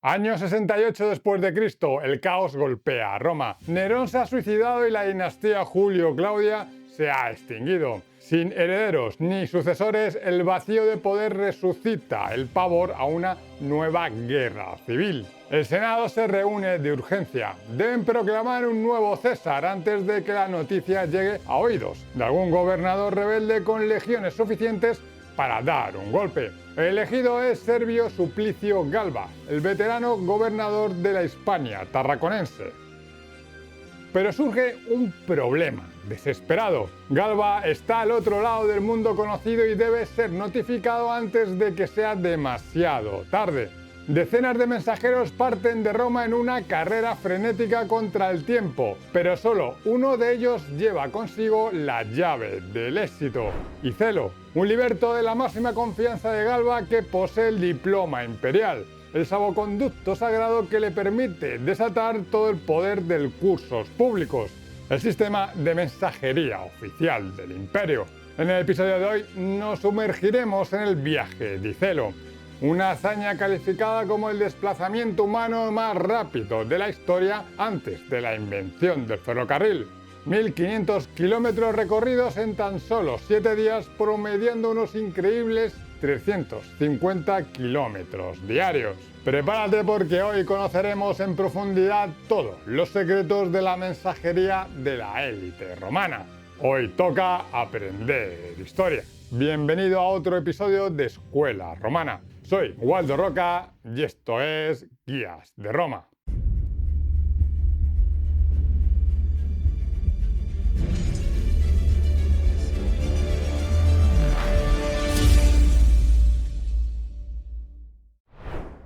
Año 68 después de Cristo, el caos golpea a Roma. Nerón se ha suicidado y la dinastía Julio-Claudia se ha extinguido. Sin herederos ni sucesores, el vacío de poder resucita el pavor a una nueva guerra civil. El Senado se reúne de urgencia. Deben proclamar un nuevo César antes de que la noticia llegue a oídos de algún gobernador rebelde con legiones suficientes para dar un golpe. El elegido es Servio Suplicio Galba, el veterano gobernador de la Hispania tarraconense. Pero surge un problema desesperado. Galba está al otro lado del mundo conocido y debe ser notificado antes de que sea demasiado tarde. Decenas de mensajeros parten de Roma en una carrera frenética contra el tiempo, pero solo uno de ellos lleva consigo la llave del éxito. Icelo, un liberto de la máxima confianza de Galba que posee el diploma imperial, el salvoconducto sagrado que le permite desatar todo el poder del cursos públicos, el sistema de mensajería oficial del imperio. En el episodio de hoy nos sumergiremos en el viaje de Icelo, una hazaña calificada como el desplazamiento humano más rápido de la historia antes de la invención del ferrocarril. 1500 kilómetros recorridos en tan solo 7 días, promediando unos increíbles 350 kilómetros diarios. Prepárate porque hoy conoceremos en profundidad todos los secretos de la mensajería de la élite romana. Hoy toca aprender historia. Bienvenido a otro episodio de Escuela Romana. Soy Waldo Roca y esto es Guías de Roma.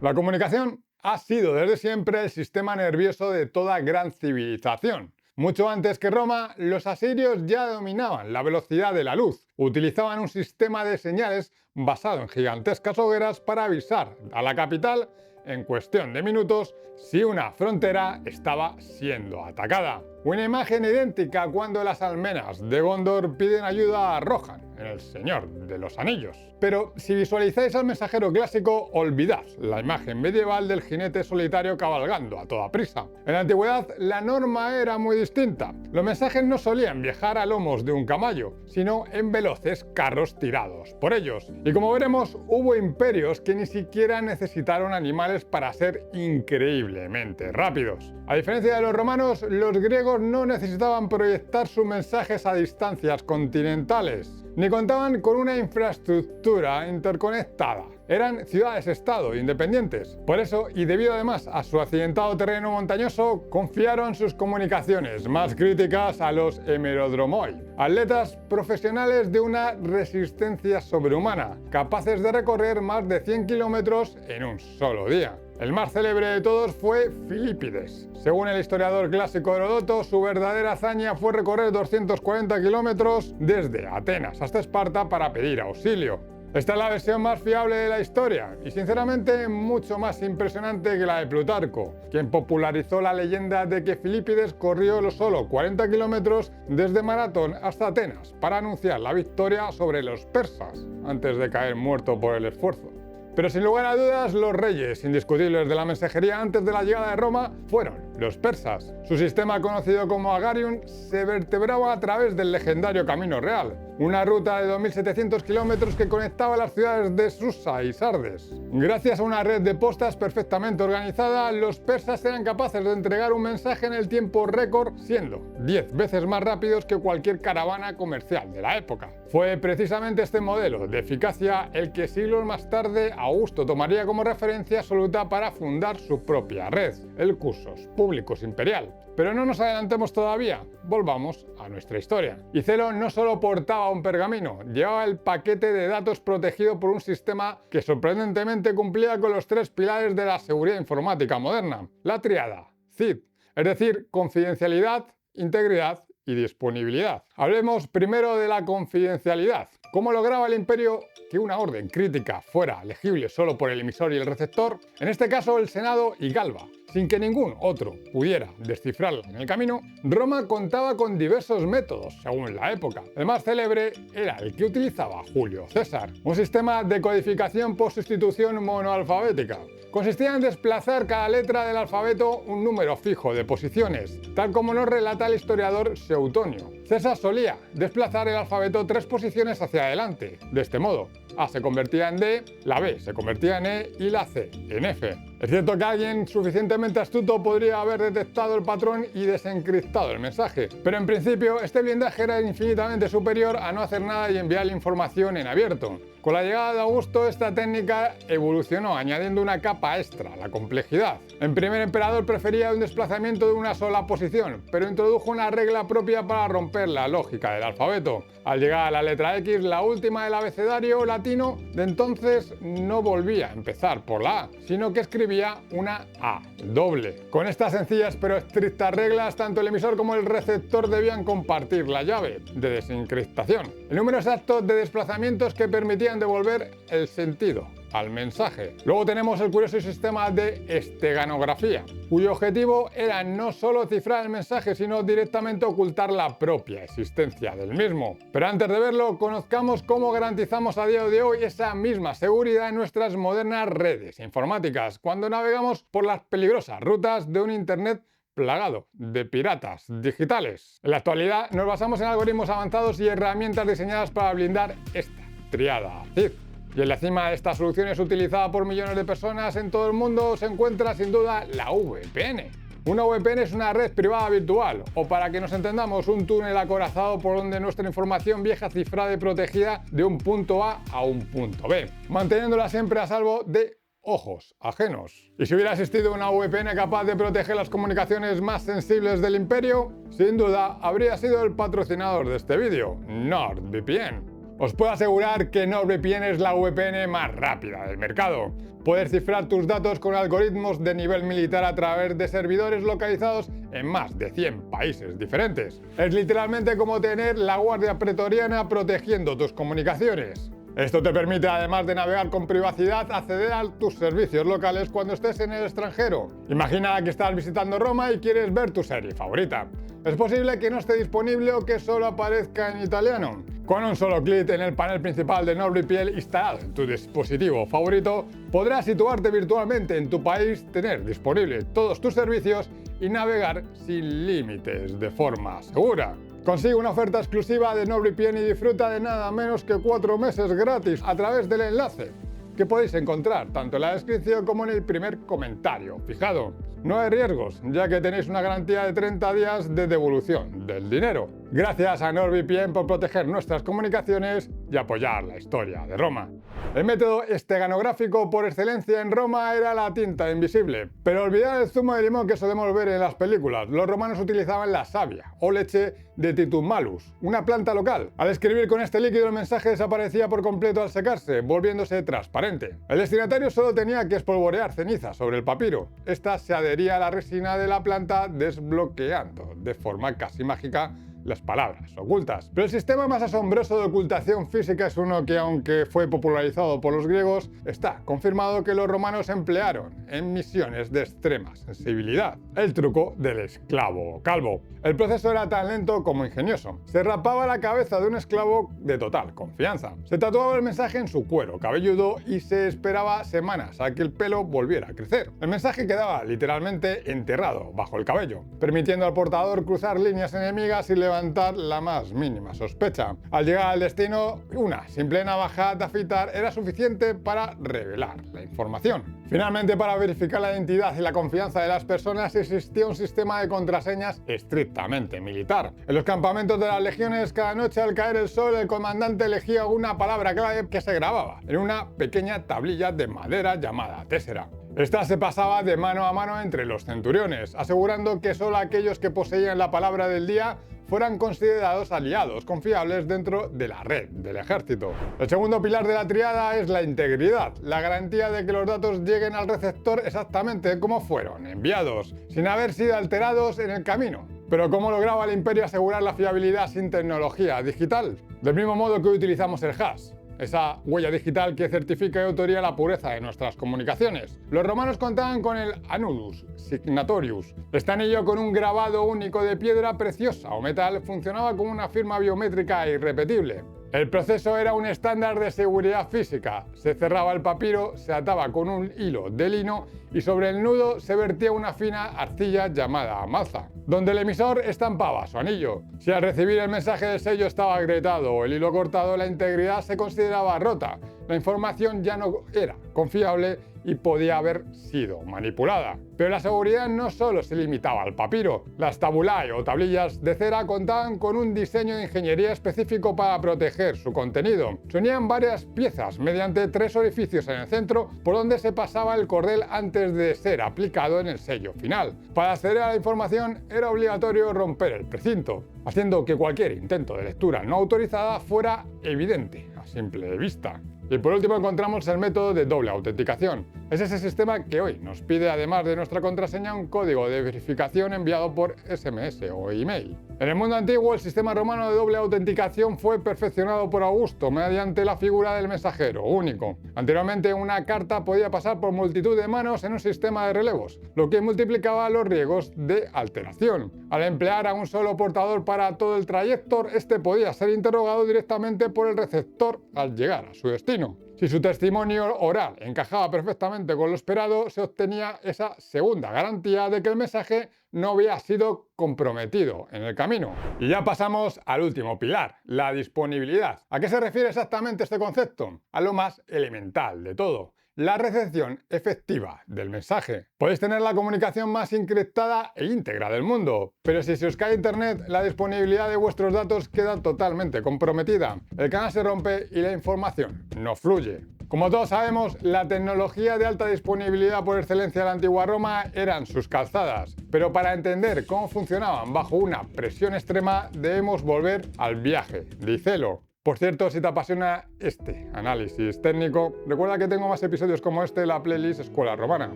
La comunicación ha sido desde siempre el sistema nervioso de toda gran civilización. Mucho antes que Roma, los asirios ya dominaban la velocidad de la luz. Utilizaban un sistema de señales basado en gigantescas hogueras para avisar a la capital en cuestión de minutos si una frontera estaba siendo atacada. Una imagen idéntica cuando las almenas de Gondor piden ayuda a Rohan en El Señor de los Anillos. Pero si visualizáis al mensajero clásico, olvidad la imagen medieval del jinete solitario cabalgando a toda prisa. En la antigüedad la norma era muy distinta. Los mensajes no solían viajar a lomos de un caballo, sino en veloces carros tirados por ellos. Y como veremos, hubo imperios que ni siquiera necesitaron animales para ser increíblemente rápidos. A diferencia de los romanos, los griegos no necesitaban proyectar sus mensajes a distancias continentales, ni contaban con una infraestructura interconectada. Eran ciudades-estado independientes. Por eso, y debido además a su accidentado terreno montañoso, confiaron sus comunicaciones más críticas a los hemerodromoi, atletas profesionales de una resistencia sobrehumana, capaces de recorrer más de 100 kilómetros en un solo día. El más célebre de todos fue Filipides. Según el historiador clásico Heródoto, su verdadera hazaña fue recorrer 240 kilómetros desde Atenas hasta Esparta para pedir auxilio. Esta es la versión más fiable de la historia y sinceramente mucho más impresionante que la de Plutarco, quien popularizó la leyenda de que Filipides corrió solo 40 kilómetros desde Maratón hasta Atenas para anunciar la victoria sobre los persas antes de caer muerto por el esfuerzo. Pero sin lugar a dudas, los reyes indiscutibles de la mensajería antes de la llegada de Roma fueron los persas. Su sistema, conocido como Agarium, se vertebraba a través del legendario Camino Real, una ruta de 2.700 kilómetros que conectaba las ciudades de Susa y Sardes. Gracias a una red de postas perfectamente organizada, los persas eran capaces de entregar un mensaje en el tiempo récord, siendo 10 veces más rápidos que cualquier caravana comercial de la época. Fue precisamente este modelo de eficacia el que siglos más tarde Augusto tomaría como referencia absoluta para fundar su propia red, el Cursos Públicos Imperial. Pero no nos adelantemos todavía, volvamos a nuestra historia. Icelo no solo portaba un pergamino, llevaba el paquete de datos protegido por un sistema que sorprendentemente cumplía con los 3 pilares de la seguridad informática moderna, la tríada CID, es decir, confidencialidad, integridad y disponibilidad. Hablemos primero de la confidencialidad. ¿Cómo lograba el imperio que una orden crítica fuera legible solo por el emisor y el receptor? En este caso, el Senado y Galba. Sin que ningún otro pudiera descifrarla en el camino, Roma contaba con diversos métodos, según la época. El más célebre era el que utilizaba Julio César, un sistema de codificación por sustitución monoalfabética. Consistía en desplazar cada letra del alfabeto un número fijo de posiciones, tal como nos relata el historiador Seutonio. César solía desplazar el alfabeto 3 posiciones hacia adelante. De este modo, A se convertía en D, la B se convertía en E y la C en F. Es cierto que alguien suficientemente astuto podría haber detectado el patrón y desencriptado el mensaje, pero en principio este blindaje era infinitamente superior a no hacer nada y enviar la información en abierto. Con la llegada de Augusto, esta técnica evolucionó añadiendo una capa extra, la complejidad. El primer emperador prefería un desplazamiento de una sola posición, pero introdujo una regla propia para romper la lógica del alfabeto. Al llegar a la letra X, la última del abecedario latino, de entonces no volvía a empezar por la A, sino que escribía una A doble. Con estas sencillas pero estrictas reglas, tanto el emisor como el receptor debían compartir la llave de desencriptación, el número exacto de desplazamientos que permitían devolver el sentido al mensaje. Luego tenemos el curioso sistema de esteganografía, cuyo objetivo era no solo cifrar el mensaje, sino directamente ocultar la propia existencia del mismo. Pero antes de verlo, conozcamos cómo garantizamos a día de hoy esa misma seguridad en nuestras modernas redes informáticas, cuando navegamos por las peligrosas rutas de un Internet plagado de piratas digitales. En la actualidad nos basamos en algoritmos avanzados y herramientas diseñadas para blindar esta triada CIF. Y en la cima de estas soluciones utilizada por millones de personas en todo el mundo se encuentra sin duda la VPN. Una VPN es una red privada virtual, o para que nos entendamos, un túnel acorazado por donde nuestra información viaja cifrada y protegida de un punto A un punto B, manteniéndola siempre a salvo de ojos ajenos. Y si hubiera existido una VPN capaz de proteger las comunicaciones más sensibles del imperio, sin duda habría sido el patrocinador de este vídeo, NordVPN. Os puedo asegurar que NordVPN es la VPN más rápida del mercado. Puedes cifrar tus datos con algoritmos de nivel militar a través de servidores localizados en más de 100 países diferentes. Es literalmente como tener la Guardia Pretoriana protegiendo tus comunicaciones. Esto te permite, además de navegar con privacidad, acceder a tus servicios locales cuando estés en el extranjero. Imagina que estás visitando Roma y quieres ver tu serie favorita. Es posible que no esté disponible o que solo aparezca en italiano. Con un solo clic en el panel principal de NordVPN instalado en tu dispositivo favorito, podrás situarte virtualmente en tu país, tener disponibles todos tus servicios y navegar sin límites de forma segura. Consigue una oferta exclusiva de NordVPN y disfruta de nada menos que 4 meses gratis a través del enlace que podéis encontrar tanto en la descripción como en el primer comentario fijado. No hay riesgos, ya que tenéis una garantía de 30 días de devolución del dinero. Gracias a NordVPN por proteger nuestras comunicaciones y apoyar la historia de Roma. El método esteganográfico por excelencia en Roma era la tinta invisible. Pero olvidad el zumo de limón que solemos ver en las películas. Los romanos utilizaban la savia o leche de Titum Malus, una planta local. Al escribir con este líquido el mensaje desaparecía por completo al secarse, volviéndose transparente. El destinatario solo tenía que espolvorear ceniza sobre el papiro. Esta se adhería a la resina de la planta desbloqueando de forma casi mágica las palabras ocultas. Pero el sistema más asombroso de ocultación física es uno que, aunque fue popularizado por los griegos, está confirmado que los romanos emplearon en misiones de extrema sensibilidad: el truco del esclavo calvo. El proceso era tan lento como ingenioso. Se rapaba la cabeza de un esclavo de total confianza. Se tatuaba el mensaje en su cuero cabelludo y se esperaba semanas a que el pelo volviera a crecer. El mensaje quedaba literalmente enterrado bajo el cabello, permitiendo al portador cruzar líneas enemigas y levantar la más mínima sospecha. Al llegar al destino, una simple navaja de afeitar era suficiente para revelar la información. Finalmente, para verificar la identidad y la confianza de las personas, existía un sistema de contraseñas estrictamente militar. En los campamentos de las legiones, cada noche al caer el sol, el comandante elegía una palabra clave que se grababa en una pequeña tablilla de madera llamada tésera. Esta se pasaba de mano a mano entre los centuriones, asegurando que solo aquellos que poseían la palabra del día fueran considerados aliados confiables dentro de la red del ejército. El segundo pilar de la triada es la integridad, la garantía de que los datos lleguen al receptor exactamente como fueron enviados, sin haber sido alterados en el camino. Pero ¿cómo lograba el imperio asegurar la fiabilidad sin tecnología digital? Del mismo modo que hoy utilizamos el hash, esa huella digital que certifica y autoría la pureza de nuestras comunicaciones. Los romanos contaban con el annulus signatorius. Este anillo con un grabado único de piedra preciosa o metal funcionaba como una firma biométrica irrepetible. El proceso era un estándar de seguridad física. Se cerraba el papiro, se ataba con un hilo de lino y sobre el nudo se vertía una fina arcilla llamada maza, donde el emisor estampaba su anillo. Si al recibir el mensaje del sello estaba agrietado o el hilo cortado, la integridad se consideraba rota. La información ya no era confiable y podía haber sido manipulada. Pero la seguridad no solo se limitaba al papiro. Las tabulae o tablillas de cera contaban con un diseño de ingeniería específico para proteger su contenido. Se unían varias piezas mediante 3 orificios en el centro por donde se pasaba el cordel antes de ser aplicado en el sello final. Para acceder a la información era obligatorio romper el precinto, haciendo que cualquier intento de lectura no autorizada fuera evidente a simple vista. Y por último encontramos el método de doble autenticación. Es ese sistema que hoy nos pide, además de nuestra contraseña, un código de verificación enviado por SMS o email. En el mundo antiguo, el sistema romano de doble autenticación fue perfeccionado por Augusto mediante la figura del mensajero único. Anteriormente, una carta podía pasar por multitud de manos en un sistema de relevos, lo que multiplicaba los riesgos de alteración. Al emplear a un solo portador para todo el trayecto, este podía ser interrogado directamente por el receptor al llegar a su destino. Si su testimonio oral encajaba perfectamente con lo esperado, se obtenía esa segunda garantía de que el mensaje no había sido comprometido en el camino. Y ya pasamos al último pilar, la disponibilidad. ¿A qué se refiere exactamente este concepto? A lo más elemental de todo: la recepción efectiva del mensaje. Podéis tener la comunicación más encriptada e íntegra del mundo, pero si se os cae internet, la disponibilidad de vuestros datos queda totalmente comprometida. El canal se rompe y la información no fluye. Como todos sabemos, la tecnología de alta disponibilidad por excelencia de la antigua Roma eran sus calzadas, pero para entender cómo funcionaban bajo una presión extrema debemos volver al viaje de Icelo. Por cierto, si te apasiona este análisis técnico, recuerda que tengo más episodios como este en la playlist Escuela Romana.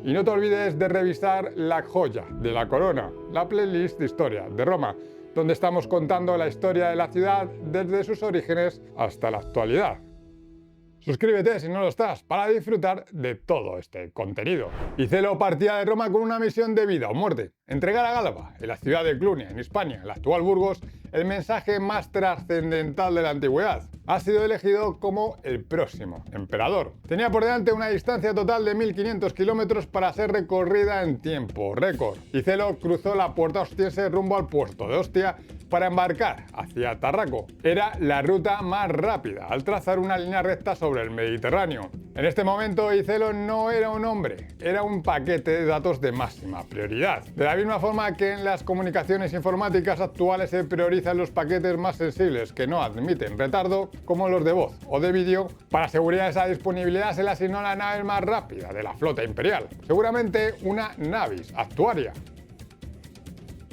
Y no te olvides de revisar la joya de la corona, la playlist de Historia de Roma, donde estamos contando la historia de la ciudad desde sus orígenes hasta la actualidad. Suscríbete si no lo estás para disfrutar de todo este contenido. Icelo partía de Roma con una misión de vida o muerte: entregar a Galba, en la ciudad de Clunia, en Hispania, el actual Burgos, el mensaje más trascendental de la antigüedad. Ha sido elegido como el próximo emperador. Tenía por delante una distancia total de 1500 kilómetros para ser recorrida en tiempo récord. Icelo cruzó la puerta ostiense rumbo al puerto de Ostia para embarcar hacia Tarraco. Era la ruta más rápida al trazar una línea recta sobre el Mediterráneo. En este momento, Icelo no era un hombre, era un paquete de datos de máxima prioridad. De la misma forma que en las comunicaciones informáticas actuales se priorizan los paquetes más sensibles que no admiten retardo, como los de voz o de vídeo, para asegurar esa disponibilidad se le asignó la nave más rápida de la flota imperial, seguramente una Navis Actuaria.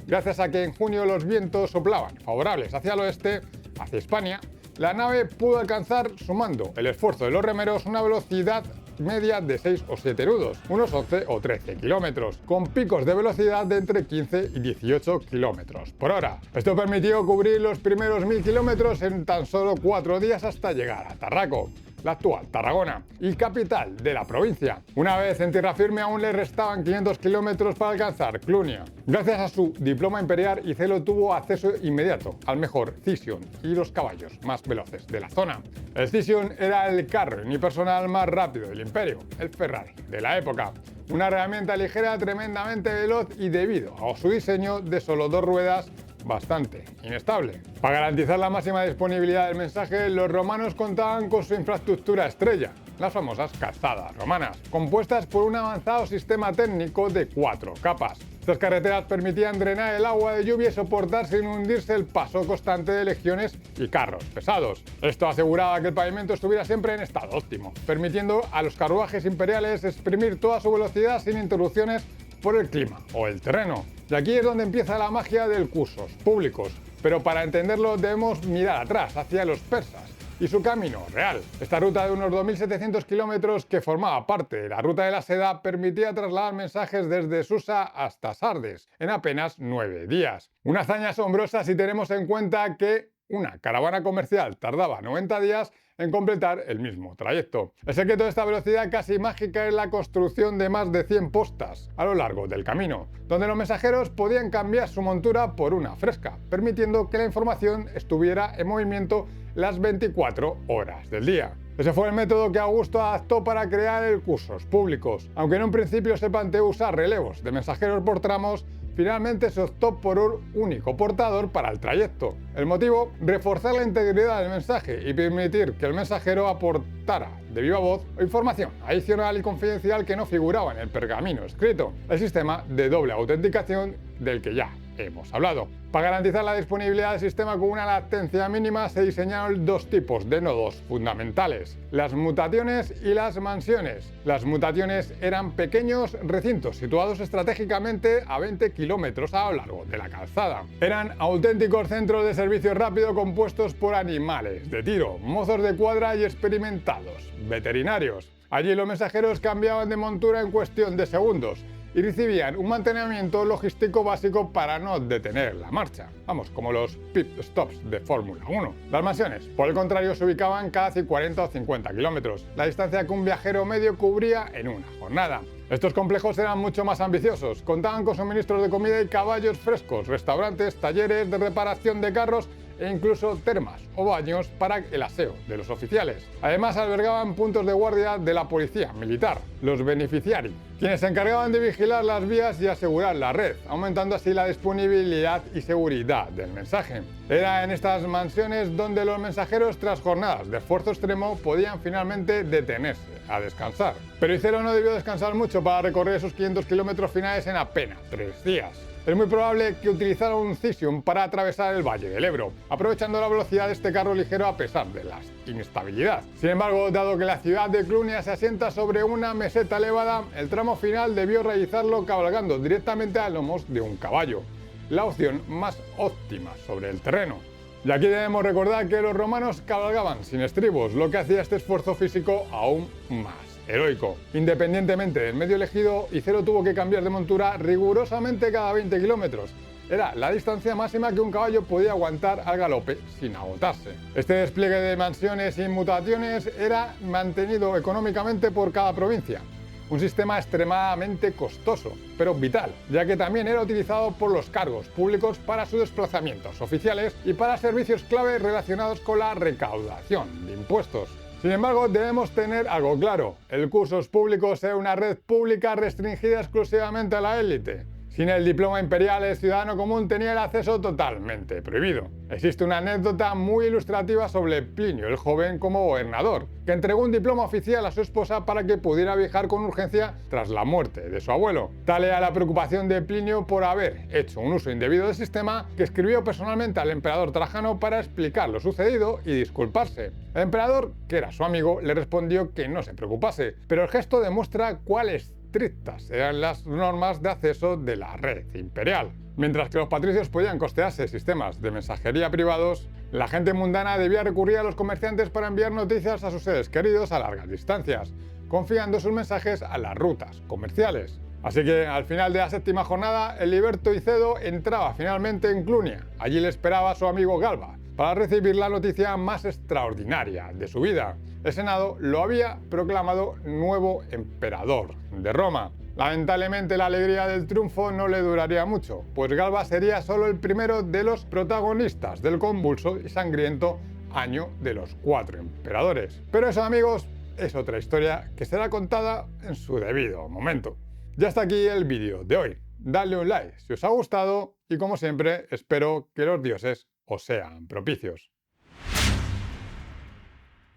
Gracias a que en junio los vientos soplaban favorables hacia el oeste, hacia Hispania, la nave pudo alcanzar, sumando el esfuerzo de los remeros, una velocidad media de 6 o 7 nudos, unos 11 o 13 kilómetros, con picos de velocidad de entre 15 y 18 kilómetros por hora. Esto permitió cubrir los primeros 1000 kilómetros en tan solo 4 días hasta llegar a Tarraco, la actual Tarragona, y capital de la provincia. Una vez en tierra firme aún le restaban 500 kilómetros para alcanzar Clunia. Gracias a su diploma imperial, Icelo tuvo acceso inmediato al mejor Cision y los caballos más veloces de la zona. El Cision era el carro unipersonal más rápido del imperio, el Ferrari de la época. Una herramienta ligera, tremendamente veloz y, debido a su diseño de solo 2 ruedas, bastante inestable. Para garantizar la máxima disponibilidad del mensaje, los romanos contaban con su infraestructura estrella, las famosas calzadas romanas, compuestas por un avanzado sistema técnico de 4 capas. Estas carreteras permitían drenar el agua de lluvia y soportar sin hundirse el paso constante de legiones y carros pesados. Esto aseguraba que el pavimento estuviera siempre en estado óptimo, permitiendo a los carruajes imperiales exprimir toda su velocidad sin interrupciones por el clima o el terreno. Y aquí es donde empieza la magia del cursos públicos. Pero para entenderlo debemos mirar atrás, hacia los persas, y su camino real. Esta ruta de unos 2.700 kilómetros, que formaba parte de la Ruta de la Seda, permitía trasladar mensajes desde Susa hasta Sardes en apenas 9 días. Una hazaña asombrosa si tenemos en cuenta que una caravana comercial tardaba 90 días en completar el mismo trayecto. El secreto de esta velocidad casi mágica es la construcción de más de 100 postas a lo largo del camino, donde los mensajeros podían cambiar su montura por una fresca, permitiendo que la información estuviera en movimiento las 24 horas del día. Ese fue el método que Augusto adaptó para crear el cursos públicos. Aunque en un principio se planteó usar relevos de mensajeros por tramos, finalmente se optó por un único portador para el trayecto. El motivo, reforzar la integridad del mensaje y permitir que el mensajero aportara de viva voz información adicional y confidencial que no figuraba en el pergamino escrito, el sistema de doble autenticación del que ya hemos hablado. Para garantizar la disponibilidad del sistema con una latencia mínima se diseñaron dos tipos de nodos fundamentales: las mutaciones y las mansiones. Las mutaciones eran pequeños recintos situados estratégicamente a 20 kilómetros a lo largo de la calzada. Eran auténticos centros de servicio rápido compuestos por animales de tiro, mozos de cuadra y experimentados veterinarios. Allí los mensajeros cambiaban de montura en cuestión de segundos y recibían un mantenimiento logístico básico para no detener la marcha. Vamos, como los pit stops de Fórmula 1. Las mansiones, por el contrario, se ubicaban cada 40 o 50 kilómetros, la distancia que un viajero medio cubría en una jornada. Estos complejos eran mucho más ambiciosos, contaban con suministros de comida y caballos frescos, restaurantes, talleres de reparación de carros e incluso termas o baños para el aseo de los oficiales. Además, albergaban puntos de guardia de la policía militar, los beneficiari, quienes se encargaban de vigilar las vías y asegurar la red, aumentando así la disponibilidad y seguridad del mensaje. Era en estas mansiones donde los mensajeros, tras jornadas de esfuerzo extremo, podían finalmente detenerse a descansar. Pero Icero no debió descansar mucho para recorrer esos 500 kilómetros finales en apenas 3 días. Es muy probable que utilizara un Cisium para atravesar el Valle del Ebro, aprovechando la velocidad de este carro ligero a pesar de la inestabilidad. Sin embargo, dado que la ciudad de Clunia se asienta sobre una meseta elevada, el tramo final debió realizarlo cabalgando directamente a lomos de un caballo, la opción más óptima sobre el terreno. Y aquí debemos recordar que los romanos cabalgaban sin estribos, lo que hacía este esfuerzo físico aún más heroico. Independientemente del medio elegido, Icero tuvo que cambiar de montura rigurosamente cada 20 kilómetros. Era la distancia máxima que un caballo podía aguantar al galope sin agotarse. Este despliegue de mansiones y mutaciones era mantenido económicamente por cada provincia. Un sistema extremadamente costoso, pero vital, ya que también era utilizado por los cargos públicos para sus desplazamientos oficiales y para servicios clave relacionados con la recaudación de impuestos. Sin embargo, debemos tener algo claro: el cursos públicos es una red pública restringida exclusivamente a la élite. Sin el diploma imperial, el ciudadano común tenía el acceso totalmente prohibido. Existe una anécdota muy ilustrativa sobre Plinio el Joven como gobernador, que entregó un diploma oficial a su esposa para que pudiera viajar con urgencia tras la muerte de su abuelo. Tal era la preocupación de Plinio por haber hecho un uso indebido del sistema, que escribió personalmente al emperador Trajano para explicar lo sucedido y disculparse. El emperador, que era su amigo, le respondió que no se preocupase, pero el gesto demuestra cuáles estrictas eran las normas de acceso de la red imperial. Mientras que los patricios podían costearse sistemas de mensajería privados, la gente mundana debía recurrir a los comerciantes para enviar noticias a sus seres queridos a largas distancias, confiando sus mensajes a las rutas comerciales. Así que al final de la séptima jornada, el liberto Icedo entraba finalmente en Clunia. Allí le esperaba a su amigo Galba para recibir la noticia más extraordinaria de su vida. El Senado lo había proclamado nuevo emperador de Roma. Lamentablemente, la alegría del triunfo no le duraría mucho, pues Galba sería solo el primero de los protagonistas del convulso y sangriento año de los 4 emperadores. Pero eso, amigos, es otra historia que será contada en su debido momento. Ya está aquí el vídeo de hoy. Dadle un like si os ha gustado y, como siempre, espero que los dioses os sean propicios.